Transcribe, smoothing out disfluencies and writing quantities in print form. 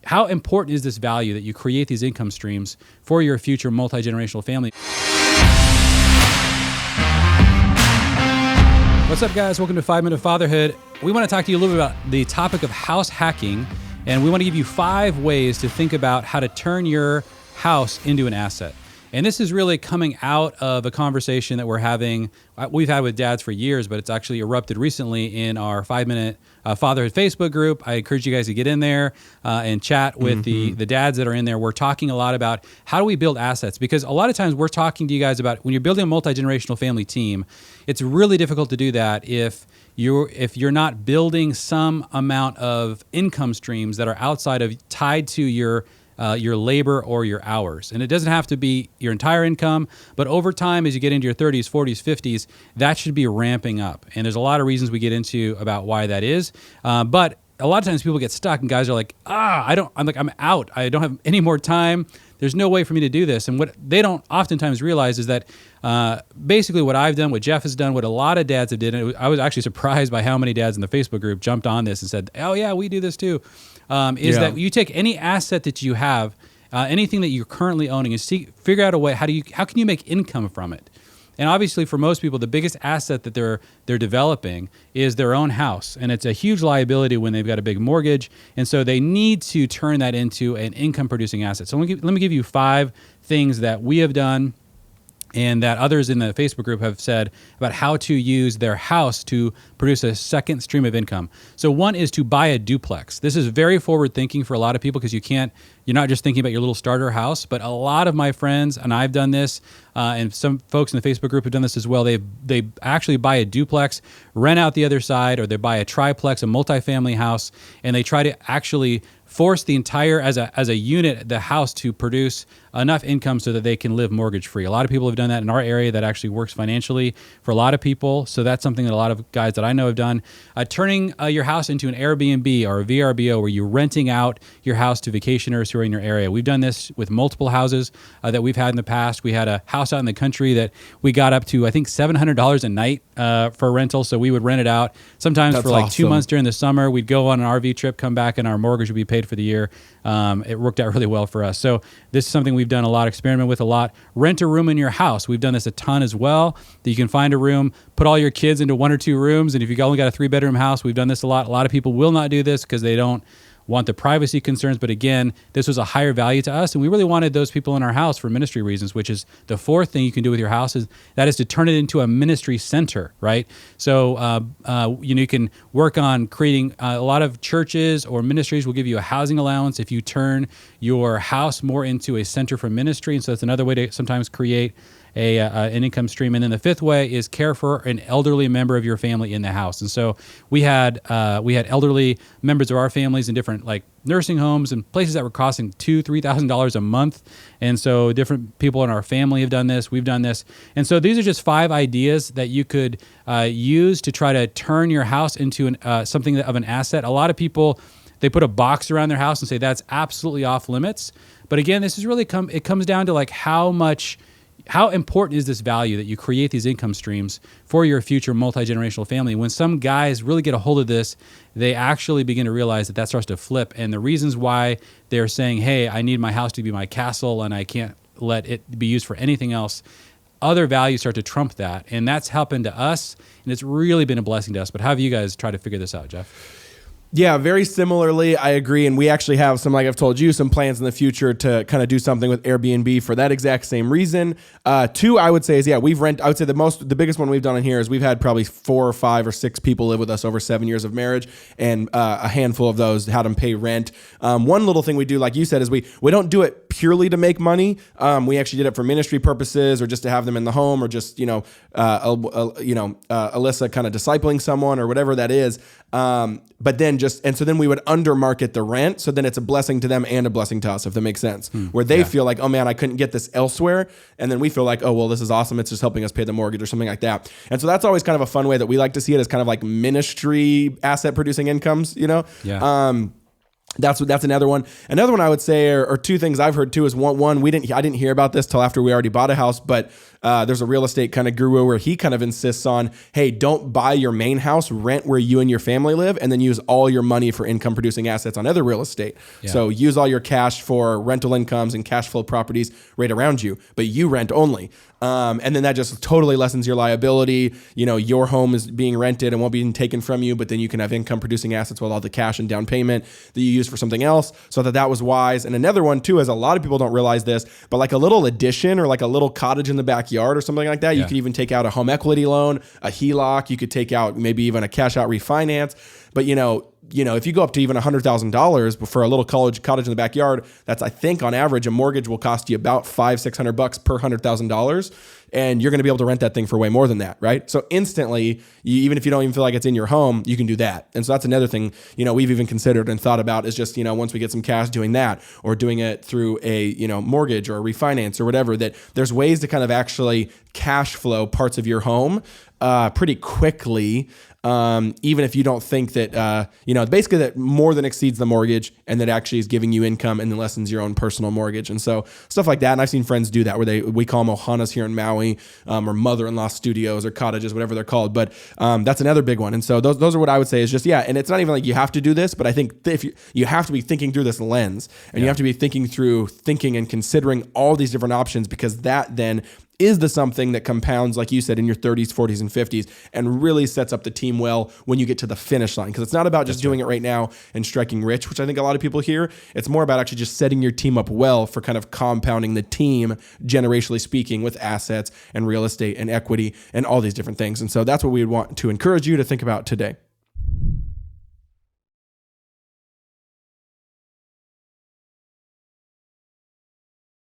how important is this value that you create these income streams for your future multi-generational family? What's up, guys? Welcome to 5 Minute Fatherhood. We want to talk to you a little bit about the topic of house hacking, and we want to give you 5 ways to think about how to turn your house into an asset. And this is really coming out of a conversation that we've had with dads for years, but it's actually erupted recently in our 5 Minute Fatherhood Facebook group. I encourage you guys to get in there and chat with the dads that are in there. We're talking a lot about how do we build assets, because a lot of times we're talking to you guys about when you're building a multi-generational family team, it's really difficult to do that if you're not building some amount of income streams that are tied to your labor or your hours. And it doesn't have to be your entire income, but over time, as you get into your 30s, 40s, 50s, that should be ramping up. And there's a lot of reasons we get into about why that is. But a lot of times people get stuck and guys are like, I'm out. I don't have any more time. There's no way for me to do this. And what they don't oftentimes realize is that basically what I've done, what Jeff has done, what a lot of dads have did, and I was actually surprised by how many dads in the Facebook group jumped on this and said, oh yeah, we do this too, that you take any asset that you have, anything that you're currently owning, and figure out a way, how can you make income from it? And obviously for most people, the biggest asset that they're developing is their own house. And it's a huge liability when they've got a big mortgage. And so they need to turn that into an income producing asset. So let me give you 5 things that we have done and that others in the Facebook group have said about how to use their house to produce a second stream of income. So one is to buy a duplex. This is very forward thinking for a lot of people because you're not just thinking about your little starter house, but a lot of my friends, and I've done this, and some folks in the Facebook group have done this as well, they actually buy a duplex, rent out the other side, or they buy a triplex, a multifamily house, and they try to actually force the entire, as a unit, the house to produce enough income so that they can live mortgage free. A lot of people have done that in our area. That actually works financially for a lot of people. So that's something that a lot of guys that I know have done. Turning your house into an Airbnb or a VRBO, where you're renting out your house to vacationers who are in your area. We've done this with multiple houses that we've had in the past. We had a house out in the country that we got up to, I think, $700 a night for rental. So we would rent it out sometimes for like awesome. 2 months during the summer. We'd go on an RV trip, come back, and our mortgage would be paid for the year. It worked out really well for us. So this is something we've done a lot, experiment with a lot. Rent a room in your house. We've done this a ton as well, that you can find a room, put all your kids into 1 or 2 rooms. And if you've only got a 3-bedroom house, we've done this a lot. A lot of people will not do this because they don't want the privacy concerns. But again, this was a higher value to us. And we really wanted those people in our house for ministry reasons, which is the 4th thing you can do with your house is to turn it into a ministry center, right? So, you can work on creating a lot of churches or ministries will give you a housing allowance if you turn your house more into a center for ministry. And so that's another way to sometimes create an income stream. And then the 5th way is care for an elderly member of your family in the house. And so we had elderly members of our families in different like nursing homes and places that were costing $2,000-$3,000 a month. And so different people in our family have done this. We've done this. And so these are just 5 ideas that you could use to try to turn your house into something of an asset. A lot of people, they put a box around their house and say that's absolutely off limits. But again, this is really it comes down to like how important is this value that you create these income streams for your future multi-generational family? When some guys really get a hold of this, they actually begin to realize that starts to flip. And the reasons why they're saying, hey, I need my house to be my castle and I can't let it be used for anything else, other values start to trump that. And that's happened to us, and it's really been a blessing to us. But how have you guys tried to figure this out, Jeff? Yeah, very similarly, I agree. And we actually have some, like I've told you, some plans in the future to kind of do something with Airbnb for that exact same reason. 2, I would say is, I would say the biggest one we've done in here is we've had probably 4 or 5 or 6 people live with us over 7 years of marriage. And a handful of those had them pay rent. One little thing we do, like you said, is we don't do it purely to make money. We actually did it for ministry purposes or just to have them in the home or just, Alyssa kind of discipling someone or whatever that is. But then so then we would undermarket the rent. So then it's a blessing to them and a blessing to us, if that makes sense, where they feel like, oh man, I couldn't get this elsewhere. And then we feel like, oh, well, this is awesome. It's just helping us pay the mortgage or something like that. And so that's always kind of a fun way that we like to see it, as kind of like ministry asset producing incomes, Yeah. That's another one. Another one I would say, or two things I've heard too, is one I didn't hear about this till after we already bought a house, but there's a real estate kind of guru where he kind of insists on, hey, don't buy your main house, rent where you and your family live, and then use all your money for income producing assets on other real estate. Yeah. So use all your cash for rental incomes and cash flow properties right around you, but you rent only. And then that just totally lessens your liability. Your home is being rented and won't be taken from you, but then you can have income producing assets with all the cash and down payment that you use for something else. So that was wise. And another one too, is a lot of people don't realize this, but like a little addition or like a little cottage in the backyard or something like that, you can even take out a home equity loan, a HELOC. You could take out maybe even a cash out refinance. But if you go up to even $100,000 for a little cottage in the backyard, that's, I think on average, a mortgage will cost you about $500-600 per $100,000. And you're going to be able to rent that thing for way more than that, right? So instantly, even if you don't even feel like it's in your home, you can do that. And so that's another thing, we've even considered and thought about is just, once we get some cash, doing that, or doing it through a, mortgage or a refinance or whatever, that there's ways to kind of actually cash flow parts of your home pretty quickly. Even if you don't think that, basically that more than exceeds the mortgage and that actually is giving you income and then lessens your own personal mortgage. And so stuff like that. And I've seen friends do that where we call them Ohanas here in Maui, or mother-in-law studios or cottages, whatever they're called. But, that's another big one. And so those are what I would say is just, and it's not even like you have to do this, but I think if you have to be thinking through this lens and you have to be thinking and considering all these different options, because that then is the something that compounds, like you said, in your 30s, 40s, and 50s, and really sets up the team well when you get to the finish line. Because it's not about just doing it right now and striking rich, which I think a lot of people hear. It's more about actually just setting your team up well for kind of compounding the team, generationally speaking, with assets and real estate and equity and all these different things. And so that's what we would want to encourage you to think about today.